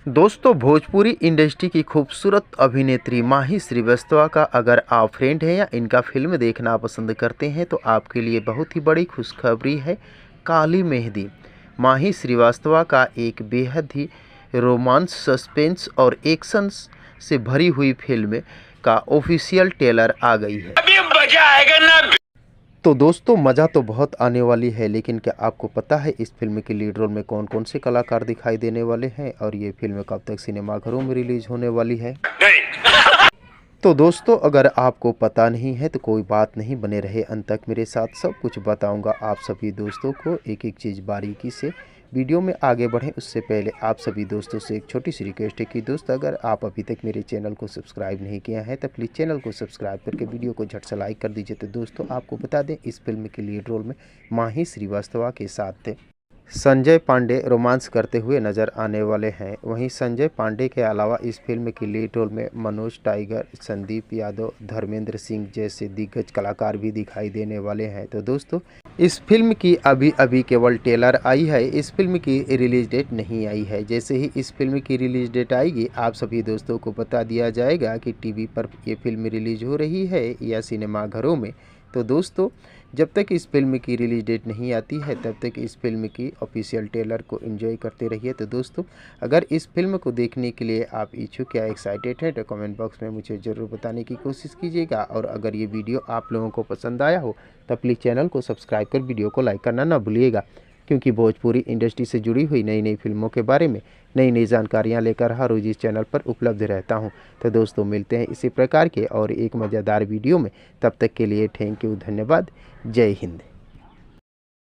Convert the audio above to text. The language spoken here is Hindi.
दोस्तों, भोजपुरी इंडस्ट्री की खूबसूरत अभिनेत्री माही श्रीवास्तव का अगर आप फ्रेंड हैं या इनका फिल्म देखना पसंद करते हैं तो आपके लिए बहुत ही बड़ी खुशखबरी है। काली मेहंदी माही श्रीवास्तव का एक बेहद ही रोमांस, सस्पेंस और एक्शन से भरी हुई फिल्म का ऑफिशियल ट्रेलर आ गई है। अभी मजा आएगा ना। तो दोस्तों, मज़ा तो बहुत आने वाली है, लेकिन क्या आपको पता है इस फिल्म के लीड रोल में कौन कौन से कलाकार दिखाई देने वाले हैं और ये फिल्म कब तक सिनेमाघरों में रिलीज होने वाली है? नहीं। तो दोस्तों, अगर आपको पता नहीं है तो कोई बात नहीं, बने रहे अंत तक मेरे साथ, सब कुछ बताऊंगा आप सभी दोस्तों को एक एक चीज़ बारीकी से। वीडियो में आगे बढ़ें उससे पहले आप सभी दोस्तों से एक छोटी सी रिक्वेस्ट है कि दोस्त, अगर आप अभी तक मेरे चैनल को सब्सक्राइब नहीं किया है तो प्लीज़ चैनल को सब्सक्राइब करके वीडियो को झट से लाइक कर दीजिए। तो दोस्तों, आपको बता दें इस फिल्म के लीड रोल में माही श्रीवास्तव के साथ थे संजय पांडे रोमांस करते हुए नजर आने वाले हैं। वहीं संजय पांडे के अलावा इस फिल्म की लीड रोल में मनोज टाइगर, संदीप यादव, धर्मेंद्र सिंह जैसे दिग्गज कलाकार भी दिखाई देने वाले हैं। तो दोस्तों, इस फिल्म की अभी केवल ट्रेलर आई है, इस फिल्म की रिलीज डेट नहीं आई है। जैसे ही इस फिल्म की रिलीज डेट आएगी आप सभी दोस्तों को बता दिया जाएगा कि टीवी पर ये फिल्म रिलीज हो रही है या सिनेमाघरों में। तो दोस्तों, जब तक इस फिल्म की रिलीज डेट नहीं आती है तब तक इस फिल्म की ऑफिशियल ट्रेलर को एंजॉय करते रहिए। तो दोस्तों, अगर इस फिल्म को देखने के लिए आप इच्छुक या एक्साइटेड हैं तो कमेंट बॉक्स में मुझे ज़रूर बताने की कोशिश कीजिएगा। और अगर ये वीडियो आप लोगों को पसंद आया हो तो प्लीज़ चैनल को सब्सक्राइब कर वीडियो को लाइक करना ना भूलिएगा, क्योंकि भोजपुरी इंडस्ट्री से जुड़ी हुई नई नई फिल्मों के बारे में नई नई जानकारियाँ लेकर हर रोज़ इस चैनल पर उपलब्ध रहता हूँ। तो दोस्तों, मिलते हैं इसी प्रकार के और एक मज़ेदार वीडियो में। तब तक के लिए थैंक यू, धन्यवाद, जय हिंद।